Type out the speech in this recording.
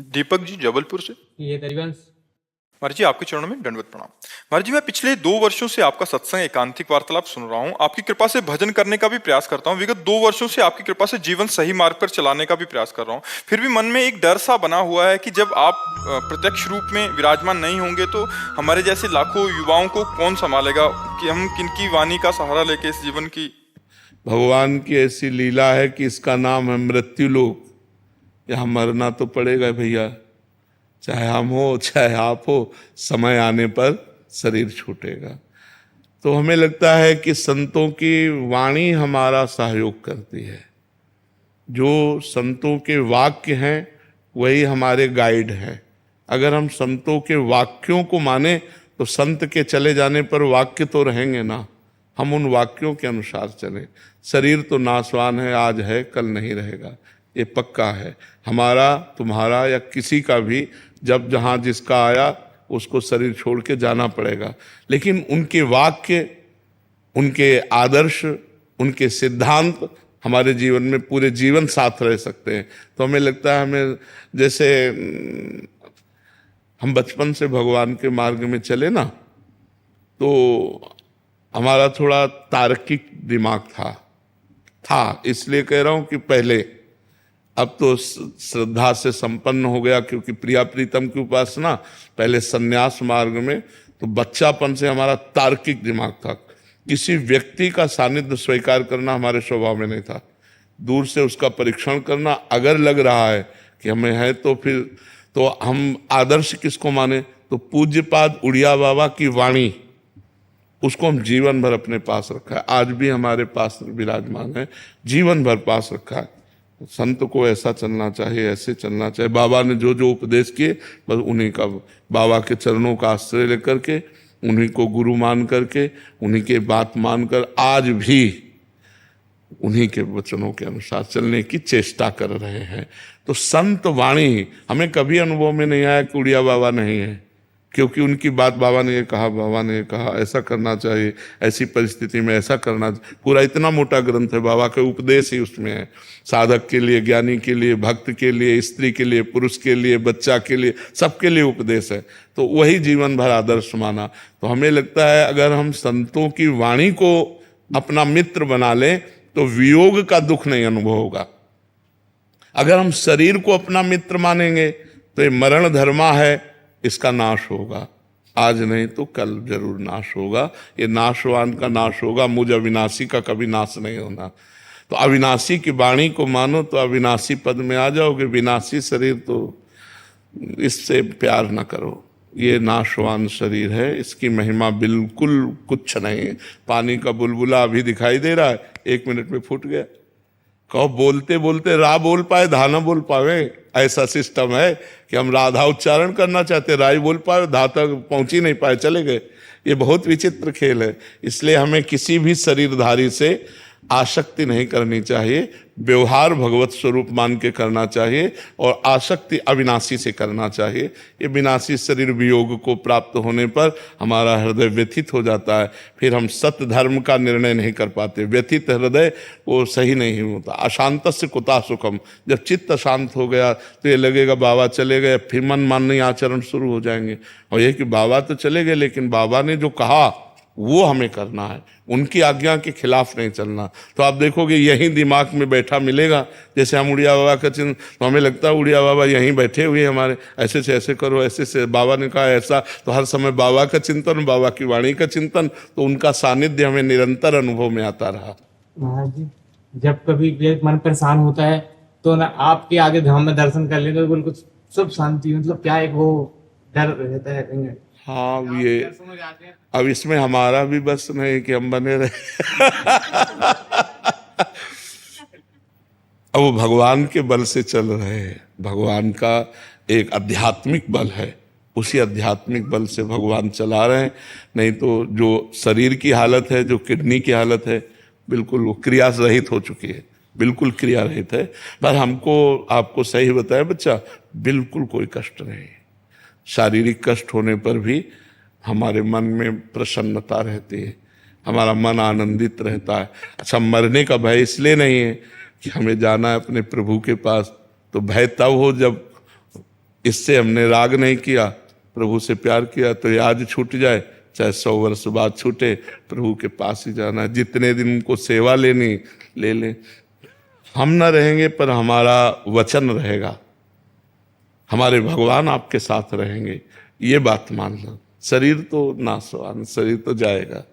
दीपक जी जबलपुर से। ये करीबन महाराज जी आपके चरणों में दंडवत प्रणाम। महाराज जी मैं पिछले 2 वर्षों से आपका सत्संग एकांतिक वार्तालाप सुन रहा हूँ। आपकी कृपा से भजन करने का भी प्रयास करता हूँ। विगत 2 वर्षों से आपकी कृपा से जीवन सही मार्ग पर चलाने का भी प्रयास कर रहा हूँ। फिर भी मन में एक डर सा बना हुआ है कि जब आप प्रत्यक्ष रूप में विराजमान नहीं होंगे तो हमारे जैसे लाखों युवाओं को कौन संभालेगा, कि हम किनकी वाणी का सहारा लेके इस जीवन की। भगवान की ऐसी लीला है कि इसका नाम है मृत्यु लोक। यहाँ मरना तो पड़ेगा भैया, चाहे हम हो चाहे आप हो, समय आने पर शरीर छूटेगा। तो हमें लगता है कि संतों की वाणी हमारा सहयोग करती है। जो संतों के वाक्य हैं वही हमारे गाइड हैं। अगर हम संतों के वाक्यों को माने तो संत के चले जाने पर वाक्य तो रहेंगे ना, हम उन वाक्यों के अनुसार चलें। शरीर तो नाशवान है, आज है कल नहीं रहेगा, ये पक्का है। हमारा तुम्हारा या किसी का भी जब जहाँ जिसका आया उसको शरीर छोड़ के जाना पड़ेगा। लेकिन उनके वाक्य, उनके आदर्श, उनके सिद्धांत हमारे जीवन में पूरे जीवन साथ रह सकते हैं। तो हमें लगता है, हमें जैसे हम बचपन से भगवान के मार्ग में चले ना, तो हमारा थोड़ा तार्किक दिमाग था इसलिए कह रहा हूं कि पहले, अब तो श्रद्धा से संपन्न हो गया क्योंकि प्रिया प्रीतम की उपासना। पहले सन्यास मार्ग में तो बच्चापन से हमारा तार्किक दिमाग था। किसी व्यक्ति का सानिध्य स्वीकार करना हमारे स्वभाव में नहीं था। दूर से उसका परीक्षण करना, अगर लग रहा है कि हमें है तो फिर तो हम आदर्श किसको माने, तो पूज्यपाद उड़िया बाबा की वाणी, उसको हम जीवन भर अपने पास रखा है। आज भी हमारे पास विराजमान है, जीवन भर पास रखा है। संत को ऐसा चलना चाहिए, ऐसे चलना चाहिए। बाबा ने जो जो उपदेश किए बस उन्हीं का, बाबा के चरणों का आश्रय लेकर के, उन्हीं को गुरु मान करके, उन्हीं के बात मानकर आज भी उन्हीं के वचनों के अनुसार चलने की चेष्टा कर रहे हैं। तो संत वाणी हमें कभी अनुभव में नहीं आया कि उड़िया बाबा नहीं है, क्योंकि उनकी बात बाबा ने ये कहा, बाबा ने ये कहा ऐसा करना चाहिए, ऐसी परिस्थिति में ऐसा करना। पूरा इतना मोटा ग्रंथ है, बाबा के उपदेश ही उसमें है। साधक के लिए, ज्ञानी के लिए, भक्त के लिए, स्त्री के लिए, पुरुष के लिए, बच्चा के लिए, सबके लिए उपदेश है। तो वही जीवन भर आदर्श माना। तो हमें लगता है अगर हम संतों की वाणी को अपना मित्र बना लें तो वियोग का दुख नहीं अनुभव होगा। अगर हम शरीर को अपना मित्र मानेंगे तो ये मरण धर्मा है, इसका नाश होगा। आज नहीं तो कल जरूर नाश होगा। ये नाशवान का नाश होगा, मुझ अविनाशी का कभी नाश नहीं होना। तो अविनाशी की वाणी को मानो तो अविनाशी पद में आ जाओगे। विनाशी शरीर तो इससे प्यार न करो, ये नाशवान शरीर है, इसकी महिमा बिल्कुल कुछ नहीं है। पानी का बुलबुला अभी दिखाई दे रहा है, 1 मिनट में फूट गया। कहो बोलते बोलते रा बोल पाए, धा ना बोल पावे, ऐसा सिस्टम है कि हम राधा उच्चारण करना चाहते, राय बोल पाए, धा तक पहुंच ही नहीं पाए, चले गए। ये बहुत विचित्र खेल है। इसलिए हमें किसी भी शरीरधारी से आसक्ति नहीं करनी चाहिए। व्यवहार भगवत स्वरूप मान के करना चाहिए और आसक्ति अविनाशी से करना चाहिए। ये विनाशी शरीर वियोग को प्राप्त होने पर हमारा हृदय व्यथित हो जाता है, फिर हम सत्य धर्म का निर्णय नहीं कर पाते। व्यथित हृदय वो सही नहीं होता। अशांत से कुता सुखम, जब चित्त शांत हो गया तो ये लगेगा बाबा चले गए, फिर मन माननीय आचरण शुरू हो जाएंगे। और ये कि बाबा तो चले गए लेकिन बाबा ने जो कहा वो हमें करना है, उनकी आज्ञा के खिलाफ नहीं चलना। तो आप देखोगे यही दिमाग में बैठा मिलेगा। जैसे हम उड़िया बाबा का चिन्ह, तो हमें लगता है उड़िया बाबा यहीं बैठे हुए हमारे, ऐसे से ऐसे करो, ऐसे से बाबा ने कहा ऐसा। तो हर समय बाबा का चिंतन, बाबा की वाणी का चिंतन, तो उनका सानिध्य हमें निरंतर अनुभव में आता रहा। महाराज जी, जब कभी मन परेशान होता है तो ना आपके आगे धाम में दर्शन कर लेते तो बिल्कुल सब शांति, मतलब क्या एक वो डर रहता है कहीं। हाँ, ये अब इसमें हमारा भी बस नहीं कि हम बने रहे। अब वो भगवान के बल से चल रहे हैं। भगवान का एक आध्यात्मिक बल है, उसी आध्यात्मिक बल से भगवान चला रहे हैं। नहीं तो जो शरीर की हालत है, जो किडनी की हालत है, बिल्कुल वो क्रिया रहित हो चुकी है, बिल्कुल क्रिया रहित है। पर हमको आपको सही बताया बच्चा, बिल्कुल कोई कष्ट नहीं। शारीरिक कष्ट होने पर भी हमारे मन में प्रसन्नता रहती है, हमारा मन आनंदित रहता है। अच्छा, मरने का भय इसलिए नहीं है कि हमें जाना है अपने प्रभु के पास, तो भय तब हो जब इससे हमने राग नहीं किया, प्रभु से प्यार किया, तो ये आज छूट जाए चाहे 100 वर्ष बाद छूटे, प्रभु के पास ही जाना है। जितने दिन उनको सेवा लेनी ले लें। हम न रहेंगे पर हमारा वचन रहेगा, हमारे भगवान आपके साथ रहेंगे, ये बात मानना। शरीर तो नाशवान, शरीर तो जाएगा।